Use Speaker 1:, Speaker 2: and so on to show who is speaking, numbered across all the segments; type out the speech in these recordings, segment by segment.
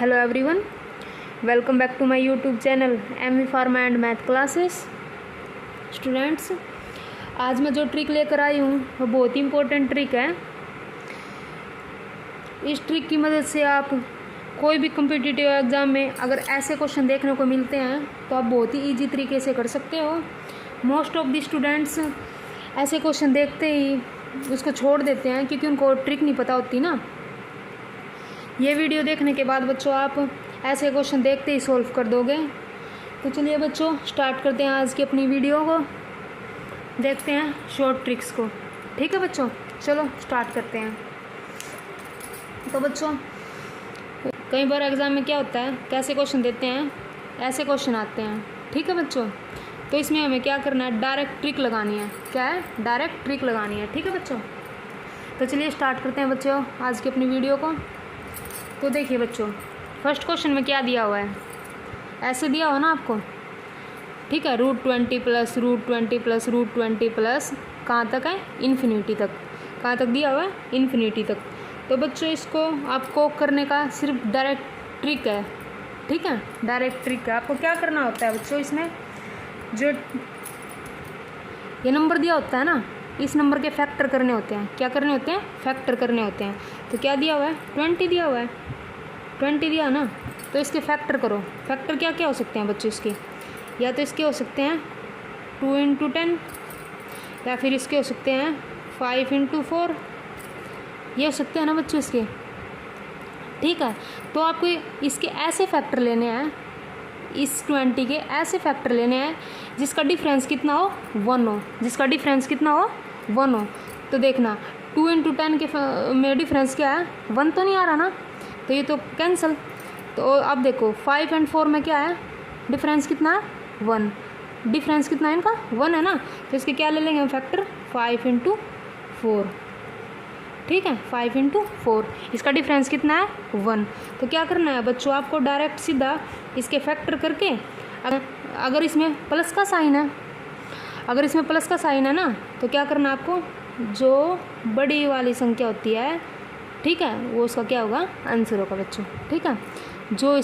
Speaker 1: Hello everyone, welcome back to my YouTube channel M pharma and math classes. Students, आज मैं जो trick लेकर आई हूँ वो बहुत ही इम्पोर्टेंट ट्रिक है। इस ट्रिक की मदद से आप कोई भी कम्पिटिटिव एग्ज़ाम में अगर ऐसे क्वेश्चन देखने को मिलते हैं तो आप बहुत ही ईजी तरीके से कर सकते हो। मोस्ट ऑफ द स्टूडेंट्स ऐसे क्वेश्चन देखते ही उसको छोड़ देते हैं क्योंकि उनको ट्रिक नहीं पता होती ना। ये वीडियो देखने के बाद बच्चों आप ऐसे क्वेश्चन देखते ही सॉल्व कर दोगे। तो चलिए बच्चों स्टार्ट करते हैं आज की अपनी वीडियो को, देखते हैं शॉर्ट ट्रिक्स को। ठीक है बच्चों, चलो स्टार्ट करते हैं। तो बच्चों कई बार एग्ज़ाम में क्या होता है, कैसे क्वेश्चन देते हैं, ऐसे क्वेश्चन आते हैं। ठीक है बच्चों, तो इसमें हमें क्या करना है, डायरेक्ट ट्रिक लगानी है। क्या है, डायरेक्ट ट्रिक लगानी है। ठीक है बच्चों, तो चलिए स्टार्ट करते हैं बच्चों आज की अपनी वीडियो को। तो देखिए बच्चों, फर्स्ट क्वेश्चन में क्या दिया हुआ है, ऐसे दिया हुआ ना आपको। ठीक है, √20 प्लस √20 प्लस √20 प्लस कहाँ तक है, इन्फिनिटी तक। कहाँ तक दिया हुआ है, इन्फिनिटी तक। तो बच्चों इसको आपको करने का सिर्फ डायरेक्ट ट्रिक है। ठीक है, डायरेक्ट ट्रिक है। आपको क्या करना होता है बच्चों, इसमें जो ये नंबर दिया होता है ना, इस नंबर के फैक्टर करने होते हैं। क्या करने होते हैं, फैक्टर करने होते हैं। तो क्या दिया हुआ है, 20 दिया हुआ है, 20 दिया ना, तो इसके फैक्टर करो। फैक्टर क्या क्या हो सकते हैं बच्चों इसके, या तो इसके हो सकते हैं 2 × 10, या फिर इसके हो सकते हैं 5 × 4, ये हो सकते हैं ना बच्चों इसके। ठीक है, तो आपको इसके ऐसे फैक्टर लेने हैं, इस 20 के ऐसे फैक्टर लेने हैं जिसका डिफरेंस कितना हो, 1 हो। जिसका डिफरेंस कितना हो, 1 हो। तो देखना 2 × 10 के में डिफरेंस क्या है, 1 तो नहीं आ रहा ना, तो ये तो कैंसिल। तो अब देखो 5 और 4 में क्या है, डिफरेंस कितना है, 1। डिफरेंस कितना है इनका, 1 है ना, तो इसके क्या ले लेंगे हम फैक्टर, 5 × 4। ठीक है, 5 × 4, इसका डिफरेंस कितना है, 1। तो क्या करना है बच्चों, आपको डायरेक्ट सीधा इसके फैक्टर करके, अगर इसमें प्लस का साइन है, अगर इसमें प्लस का साइन है ना, तो क्या करना है आपको, जो बड़ी वाली संख्या होती है, ठीक है, वो उसका क्या होगा, आंसर होगा बच्चों। ठीक है, जो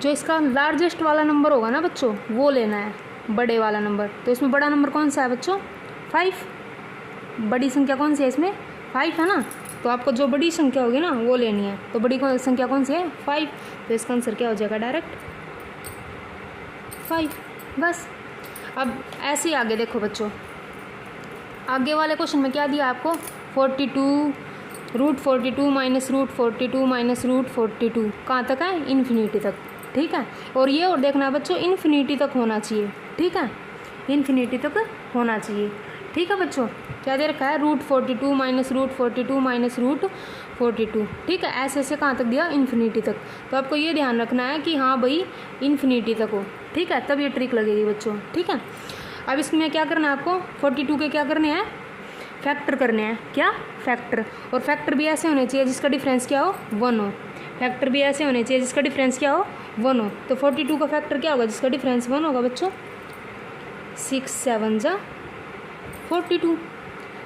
Speaker 1: इसका लार्जेस्ट वाला नंबर होगा ना बच्चों, वो लेना है, बड़े वाला नंबर। तो इसमें बड़ा नंबर कौन सा है बच्चों, 5। बड़ी संख्या कौन सी है इसमें, 5 है ना, तो आपको जो बड़ी संख्या होगी ना वो लेनी है। तो बड़ी संख्या कौन सी है, 5। तो इसका आंसर क्या हो जाएगा, डायरेक्ट 5। बस अब ऐसे ही आगे देखो बच्चों, आगे वाले क्वेश्चन में क्या दिया आपको, 42 √42 माइनस √42 माइनस √42 कहाँ तक है, इन्फिनिटी तक। ठीक है, और ये और देखना है बच्चों, इन्फिनिटी तक होना चाहिए। ठीक है, इन्फिनिटी तक होना चाहिए। ठीक है बच्चों, क्या दे रखा है, √42 माइनस √42 माइनस √42। ठीक है, ऐसे ऐसे कहाँ तक दिया, इन्फिनिटी तक। तो आपको ये ध्यान रखना है कि हाँ भाई इन्फिनिटी तक हो। ठीक है, तब ये ट्रिक लगेगी बच्चों। ठीक है, अब इसमें क्या करना है आपको, 42 के क्या करने हैं, फैक्टर करने हैं। क्या, फैक्टर। और फैक्टर भी ऐसे होने चाहिए जिसका डिफरेंस क्या हो, 1 हो। फैक्टर भी ऐसे होने चाहिए जिसका डिफरेंस क्या हो, 1 हो। तो 42 का फैक्टर क्या होगा, जिसका डिफरेंस 1 होगा बच्चों, 6 7 जा 42,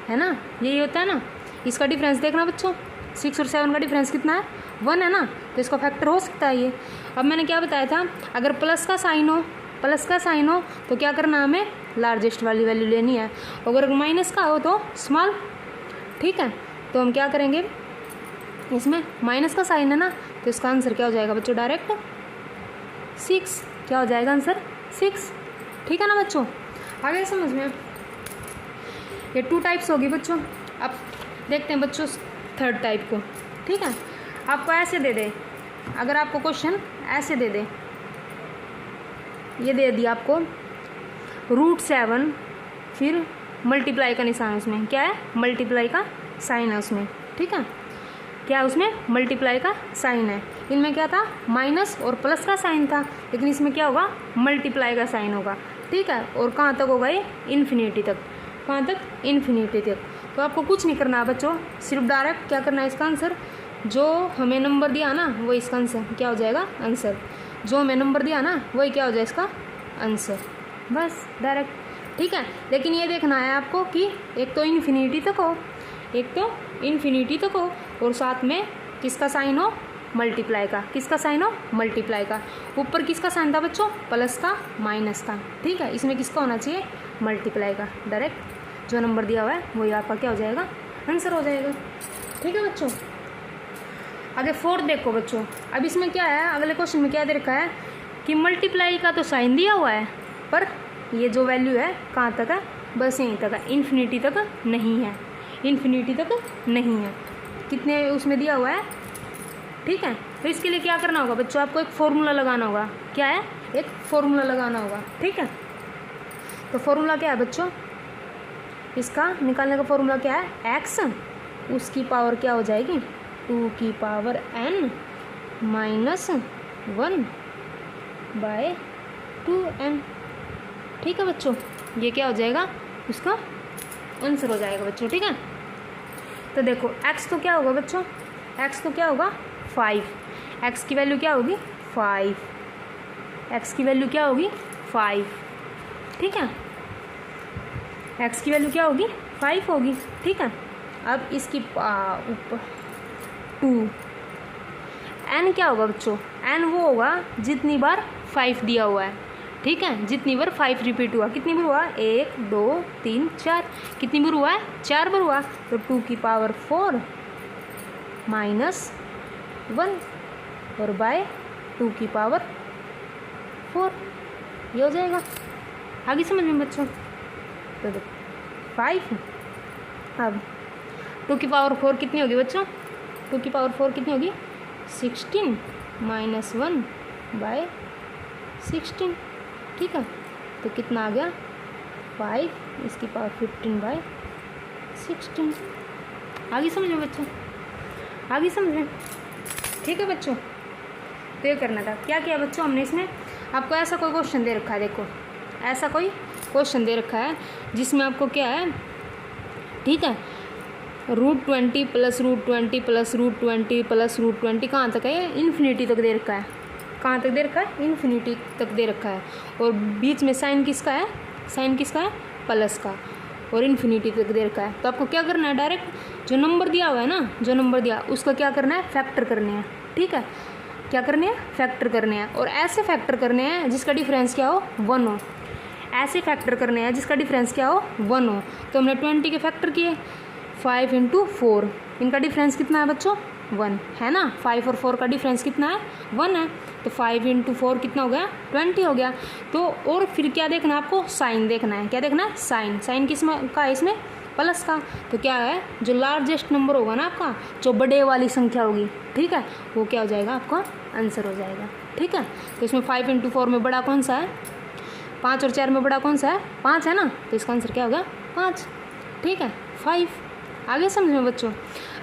Speaker 1: है ना, यही होता है ना। इसका डिफरेंस देखना बच्चों, 6 और 7 का डिफरेंस कितना है, 1 है ना, तो इसका फैक्टर हो सकता है ये। अब मैंने क्या बताया था, अगर प्लस का साइन हो तो क्या करना है, हमें लार्जेस्ट वाली वैल्यू लेनी है। अगर माइनस का हो तो स्मॉल। ठीक है, तो हम क्या करेंगे, इसमें माइनस का साइन है ना, तो इसका आंसर क्या हो जाएगा बच्चों, डायरेक्ट 6। क्या हो जाएगा आंसर, 6। ठीक है ना बच्चों, आगे समझ में। ये 2 टाइप्स होगी बच्चों। अब देखते हैं बच्चों थर्ड टाइप को। ठीक है, आपको ऐसे दे दे, अगर आपको क्वेश्चन ऐसे दे दे, ये दे दिया आपको √7, फिर मल्टीप्लाई का निशान, उसमें क्या है, मल्टीप्लाई का साइन है उसमें। ठीक है, क्या उसमें मल्टीप्लाई का साइन है। इनमें क्या था, माइनस और प्लस का साइन था, लेकिन इसमें क्या होगा, मल्टीप्लाई का साइन होगा। ठीक है, और कहाँ तक होगा ये, इन्फिनिटी तक। कहाँ तक, इन्फिनिटी तक। तो आपको कुछ नहीं करना है बच्चों, सिर्फ डायरेक्ट क्या करना है, इसका आंसर जो हमें नंबर दिया ना वो इसका आंसर क्या हो जाएगा, आंसर जो हमें नंबर दिया ना वही क्या हो जाए, इसका आंसर। बस डायरेक्ट। ठीक है, लेकिन ये देखना है आपको कि एक तो इन्फिनिटी तक हो, और साथ में किसका साइन हो, मल्टीप्लाई का, किसका साइन हो, मल्टीप्लाई का। ऊपर किसका साइन था बच्चों, प्लस का माइनस का, ठीक है। इसमें किसका होना चाहिए, मल्टीप्लाई का। डायरेक्ट जो नंबर दिया हुआ है वही आपका क्या हो जाएगा, आंसर हो जाएगा, ठीक है बच्चों। आगे फोर्थ देखो बच्चों, अब इसमें क्या है, अगले क्वेश्चन में क्या दे रखा है कि मल्टीप्लाई का तो साइन दिया हुआ है, पर ये जो वैल्यू है कहाँ तक है, बस यहीं तक है, इन्फिनिटी तक नहीं है, इन्फिनिटी तक नहीं है। कितने उसमें दिया हुआ है, ठीक है। तो इसके लिए क्या करना होगा बच्चों, आपको एक फॉर्मूला लगाना होगा। क्या है, एक फॉर्मूला लगाना होगा, ठीक है। तो फॉर्मूला क्या है बच्चों, इसका निकालने का फॉर्मूला क्या है, एक्स उसकी पावर क्या हो जाएगी, 2 की power n minus 1 bye 2n, ठीक है बच्चों। ये क्या हो जाएगा, उसका आंसर हो जाएगा बच्चों, ठीक है। तो देखो x तो क्या होगा बच्चों, x तो क्या होगा 5, x की वैल्यू क्या होगी 5, x की वैल्यू क्या होगी 5, ठीक है। x की वैल्यू क्या होगी 5 होगी, ठीक है। अब इसकी ऊपर 2, n क्या होगा बच्चों, n वो होगा जितनी बार 5 दिया हुआ है, ठीक है। जितनी बार 5 रिपीट हुआ, कितनी बार हुआ, 1 2 3 4, कितनी बार हुआ है, 4 बार हुआ। तो 2 की पावर 4 माइनस 1 और बाय 2 की पावर 4, ये हो जाएगा। आगे समझ में बच्चों, तो 5, अब 2 की पावर 4 कितनी होगी बच्चों, 2 की पावर 4 कितनी होगी 16 माइनस 1 बाय 16, ठीक है। तो कितना आ गया 5 इसकी पावर 15 बाय 16। आगे समझ में बच्चों, आगे समझ में, ठीक है बच्चों। तो ये करना था, क्या किया बच्चों हमने, इसमें आपको ऐसा कोई क्वेश्चन दे रखा है, देखो ऐसा कोई क्वेश्चन दे रखा है जिसमें आपको क्या है, ठीक है, √20 प्लस √20 प्लस √20 प्लस √20 कहाँ तक है, इन्फिनिटी तक दे रखा है। कहाँ तक दे रखा है, इन्फिनिटी तक दे रखा है। और बीच में साइन किसका है, साइन किसका है, प्लस का, और इन्फिनिटी तक दे रखा है। तो आपको क्या करना है, डायरेक्ट जो नंबर दिया हुआ है ना, जो नंबर दिया उसका क्या करना है, फैक्टर करने हैं, ठीक है। क्या करने हैं, फैक्टर करने हैं। और ऐसे फैक्टर करने हैं जिसका डिफरेंस क्या हो, 1 हो। ऐसे फैक्टर करने हैं जिसका डिफरेंस क्या हो, 1 हो। तो हमने 20 के फैक्टर किए, 5 × 4, इनका डिफरेंस कितना है बच्चों, 1 है ना। 5 और 4 का डिफरेंस कितना है, 1 है। तो 5 × 4 कितना हो गया, 20 हो गया। तो और फिर क्या देखना है आपको, साइन देखना है। क्या देखना है, साइन, साइन किस का है इसमें, प्लस का। तो क्या है, जो लार्जेस्ट नंबर होगा ना आपका, जो बड़े वाली संख्या होगी, ठीक है, वो क्या हो जाएगा, आपका आंसर हो जाएगा, ठीक है। तो इसमें 5 × 4 में बड़ा कौन सा है, 5 और 4 में बड़ा कौन सा है, 5 है ना। तो इसका आंसर क्या होगा, 5, ठीक है, 5। आगे समझ में बच्चों।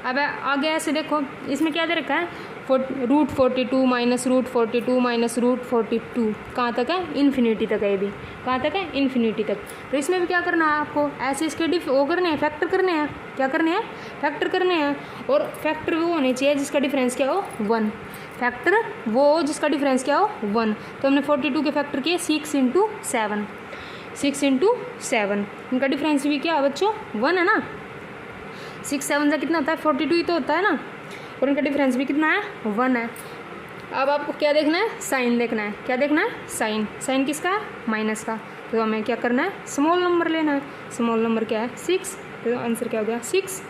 Speaker 1: अब आगे ऐसे देखो, इसमें क्या दे रखा है, √42 माइनस √42 माइनस √42 कहाँ तक है, इन्फिनिटी तक है। ये भी कहाँ तक है, इन्फिनिटी तक। तो इसमें भी क्या करना है आपको, ऐसे इसके वो करने हैं, फैक्टर करने हैं। क्या करने हैं, फैक्टर करने हैं। और फैक्टर वो होने चाहिए जिसका डिफरेंस क्या हो, 1। फैक्टर वो जिसका डिफरेंस क्या हो, 1। तो हमने 42 के फैक्टर किए 6 × 7, 6 × 7, इनका डिफरेंस भी क्या है बच्चों, 1 है ना। 6 7 का कितना होता है, 42 ही तो होता है ना। और इनका डिफरेंस भी कितना है, 1 है। अब आपको क्या देखना है, साइन देखना है। क्या देखना है, साइन, साइन किसका है, माइनस का। तो हमें क्या करना है, स्मॉल नंबर लेना है। स्मॉल नंबर क्या है, 6। तो आंसर क्या हो गया, 6।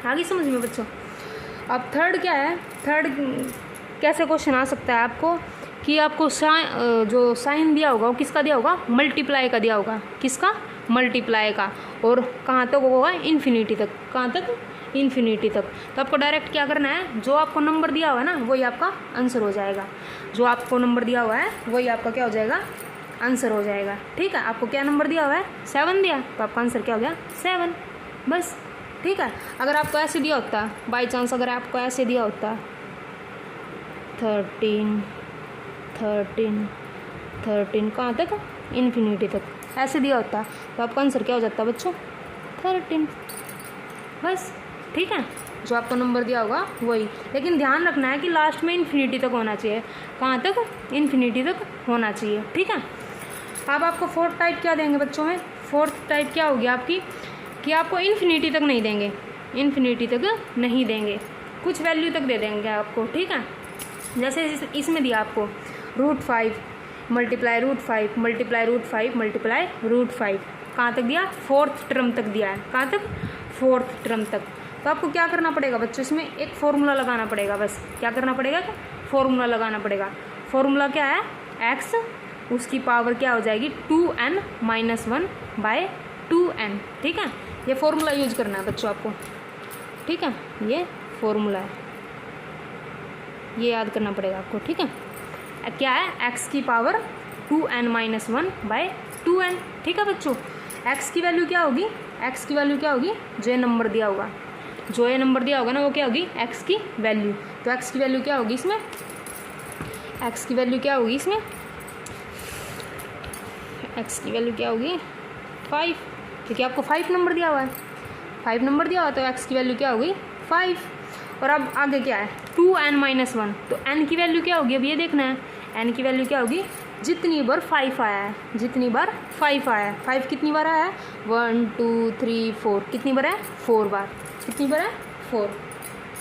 Speaker 1: आगे समझ में बच्चों। अब थर्ड क्या है, थर्ड कैसे क्वेश्चन आ सकता है आपको कि आपको जो साइन दिया होगा वो किसका दिया होगा, मल्टीप्लाई का दिया होगा। किसका, मल्टीप्लाई का। और कहाँ तक होगा, इन्फिनिटी तक। कहाँ तक, इन्फिनिटी तक। तो आपको डायरेक्ट क्या करना है, जो आपको नंबर दिया हुआ है ना वही आपका आंसर हो जाएगा। जो आपको नंबर दिया हुआ है वही आपका क्या हो जाएगा, आंसर हो जाएगा, ठीक है। आपको क्या नंबर दिया हुआ है, 7 दिया, तो आपका आंसर क्या हो गया, 7, बस, ठीक है। अगर आपको ऐसे दिया होता, बाई चांस अगर आपको ऐसे दिया होता 13 कहाँ तक, इन्फिनिटी तक, ऐसे दिया होता तो आपका आंसर क्या हो जाता बच्चों, 13, बस, ठीक है। जो आपको नंबर दिया होगा वही, लेकिन ध्यान रखना है कि लास्ट में इन्फिनिटी तक होना चाहिए। कहाँ तक, इन्फिनिटी तक होना चाहिए, ठीक है। अब आपको फोर्थ टाइप क्या देंगे बच्चों में, फोर्थ टाइप क्या होगी आपकी कि आपको इन्फिनिटी तक नहीं देंगे, इन्फिनिटी तक नहीं देंगे। कुछ वैल्यू तक दे देंगे आपको, ठीक है। जैसे इसमें दिया आपको √5 मल्टीप्लाई √5 मल्टीप्लाई √5 मल्टीप्लाई √5, कहाँ तक दिया, 4th टर्म तक दिया है, कहाँ तक, 4th टर्म तक। तो आपको क्या करना पड़ेगा बच्चों, इसमें एक फॉर्मूला लगाना पड़ेगा, बस क्या करना पड़ेगा, फॉर्मूला लगाना पड़ेगा। फॉर्मूला क्या है, x उसकी पावर क्या हो जाएगी 2n - 1/2n, ठीक है। ये फॉर्मूला यूज करना है बच्चों आपको, ठीक है, ये फॉर्मूला है, ये याद करना पड़ेगा आपको, ठीक है। क्या है, x की पावर 2n - 1/2n, ठीक है बच्चों। x की वैल्यू क्या होगी, x की वैल्यू क्या होगी, जो ये नंबर दिया होगा, जो ये नंबर दिया होगा ना, वो क्या होगी, x की वैल्यू। तो x की वैल्यू क्या होगी इसमें, x की वैल्यू क्या होगी इसमें, x की वैल्यू क्या होगी 5, क्योंकि आपको 5 नंबर दिया हुआ है, 5 नंबर दिया हुआ, तो x की वैल्यू क्या होगी 5। और अब आगे क्या है 2n - 1, तो n की वैल्यू क्या होगी, अब ये देखना है, n की वैल्यू क्या होगी, जितनी बार 5 आया है, जितनी बार 5 आया है, 5 कितनी बार आया है, 1 2 3 4, कितनी बार है, 4 बार, कितनी बार है, 4,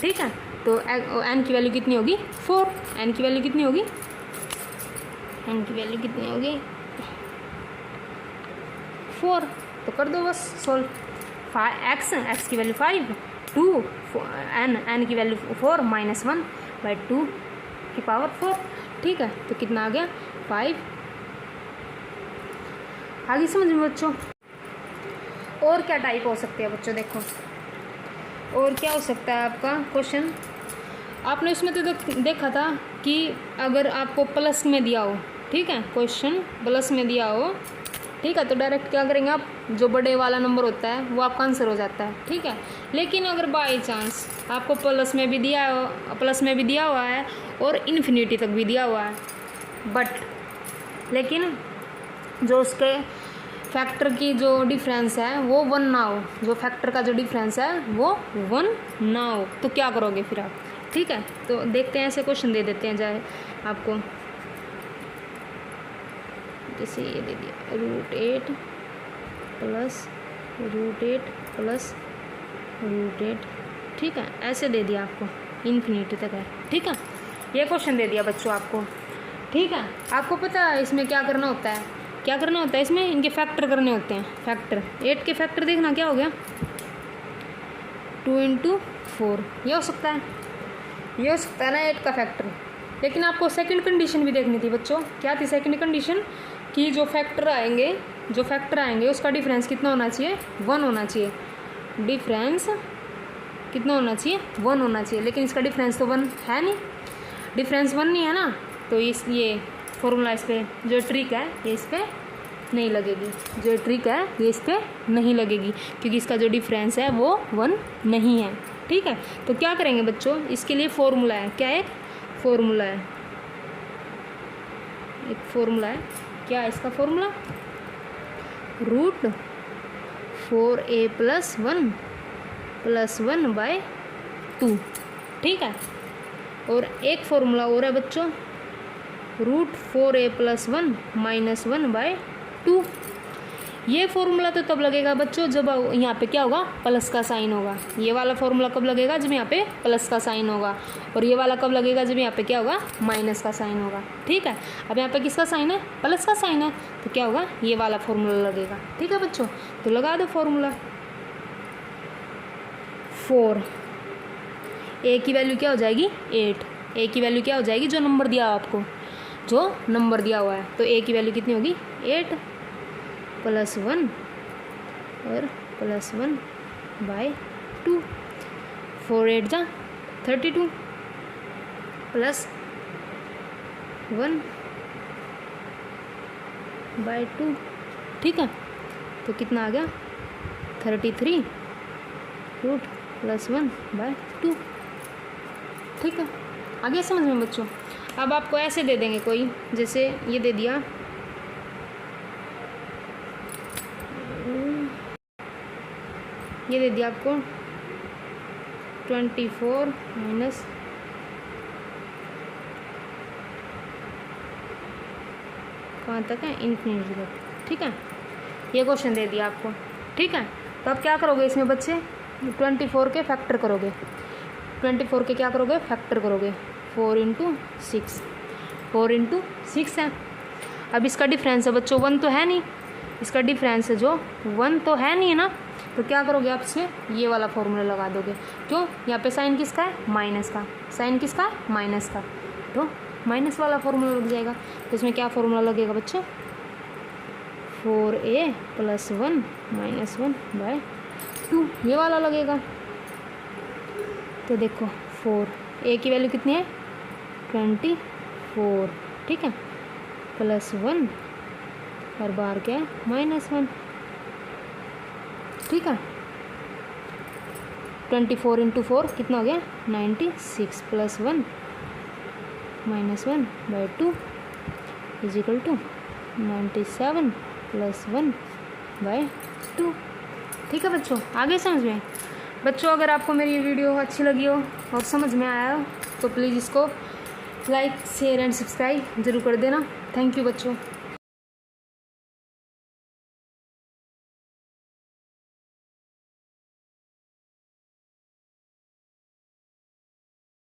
Speaker 1: ठीक है। तो n की वैल्यू कितनी होगी 4, n की वैल्यू कितनी होगी, n की वैल्यू कितनी होगी 4, तो कर दो बस सोल्व। x की वैल्यू 5, 2 n की वैल्यू 4 - 1/2 की पावर 4, ठीक है। तो कितना आ गया 5। आगे समझ में बच्चों, और क्या टाइप हो सकते हैं बच्चों, देखो और क्या हो सकता है आपका क्वेश्चन। आपने इसमें तो देखा था कि अगर आपको प्लस में दिया हो, ठीक है, क्वेश्चन प्लस में दिया हो, ठीक है, तो डायरेक्ट क्या करेंगे आप, जो बड़े वाला नंबर होता है वो आपका आंसर हो जाता है, ठीक है। लेकिन अगर बाई चांस आपको प्लस में भी दिया हुआ है और इन्फिनिटी तक भी दिया हुआ है, लेकिन जो उसके फैक्टर की जो डिफरेंस है वो 1 ना हो, जो फैक्टर का जो डिफरेंस है वो 1 ना हो, तो क्या करोगे फिर आप, ठीक है। तो देखते हैं, ऐसे क्वेश्चन दे देते हैं जाए आपको, जैसे ये दे दिया √8 प्लस √8 प्लस √8, ठीक है, ऐसे दे दिया आपको, इन्फिनिटी तक है, ठीक है। ये क्वेश्चन दे दिया बच्चों आपको, ठीक है। आपको पता है इसमें क्या करना होता है, क्या करना होता है इसमें, इनके फैक्टर करने होते हैं, फैक्टर 8 के फैक्टर देखना क्या हो गया 2 × 4, ये हो सकता है, ये हो सकता है ना 8 का फैक्टर। लेकिन आपको सेकंड कंडीशन भी देखनी थी बच्चों, क्या थी सेकंड कंडीशन, कि जो फैक्टर आएंगे उसका डिफरेंस कितना होना चाहिए, 1 होना चाहिए, डिफरेंस कितना होना चाहिए, 1 होना चाहिए। लेकिन इसका डिफरेंस तो 1 है नहीं, डिफरेंस 1 नहीं है ना, तो ये फॉर्मूला इस पर, जो ट्रिक है ये इस पर नहीं लगेगी, जो ट्रिक है ये इस पर नहीं लगेगी, क्योंकि इसका जो डिफरेंस है वो 1 नहीं है, ठीक है। तो क्या करेंगे बच्चों, इसके लिए फॉर्मूला है, क्या है, एक फॉर्मूला है, क्या है इसका फॉर्मूला, √4a + 1 + 1/2, ठीक है। और एक फॉर्मूला और है बच्चों, √4a + 1 - 1/2। ये फॉर्मूला तो तब लगेगा बच्चों जब यहाँ पे क्या होगा, प्लस का साइन होगा। ये वाला फॉर्मूला कब लगेगा, जब यहाँ पे प्लस का साइन होगा, और ये वाला कब लगेगा, जब यहाँ पे क्या होगा, माइनस का साइन होगा, ठीक है। अब यहाँ पे किसका साइन है, प्लस का साइन है, तो क्या होगा, ये वाला फॉर्मूला लगेगा, ठीक है बच्चों। तो लगा दो फॉर्मूला 4, ए की वैल्यू क्या हो जाएगी 8, ए की वैल्यू क्या हो जाएगी, जो नंबर दिया आपको, जो नंबर दिया हुआ है, तो ए की वैल्यू कितनी होगी 8 + 1 और +1/2, 4 8 जा 32 + 1/2, ठीक है। तो कितना आ गया 33 √+1/2, ठीक है। आगे समझ में बच्चों। अब आपको ऐसे दे देंगे कोई, जैसे ये दे दिया, ये दे दिया आपको 24 माइनस कहाँ तक है, इन्फिनिटी तक, ठीक है। ये क्वेश्चन दे दिया आपको, ठीक है। तो अब क्या करोगे इसमें बच्चे, 24 के फैक्टर करोगे, 24 के क्या करोगे, फैक्टर करोगे, 4 × 6, 4 × 6 है। अब इसका डिफरेंस है बच्चों 1 तो है नहीं, इसका डिफरेंस है जो 1 तो है नहीं है ना, तो क्या करोगे आप इसमें ये वाला फॉर्मूला लगा दोगे। क्यों, यहाँ पे साइन किसका है, माइनस का, साइन किसका है, माइनस का, तो माइनस वाला फॉर्मूला लग जाएगा। तो इसमें क्या फॉर्मूला लगेगा बच्चों, 4a + 1 - 1/2 ये वाला लगेगा। तो देखो 4a की वैल्यू कितनी है, 24, ठीक है, +1 और बाहर क्या है, -1, ठीक है। 24 × 4 कितना हो गया, 96 + 1 - 1/2 = 97 + 1/2, ठीक है बच्चों। आगे समझ में बच्चों, अगर आपको मेरी ये वीडियो अच्छी लगी हो और समझ में आया हो तो प्लीज़ इसको लाइक, शेयर एंड सब्सक्राइब ज़रूर कर देना। थैंक यू बच्चों।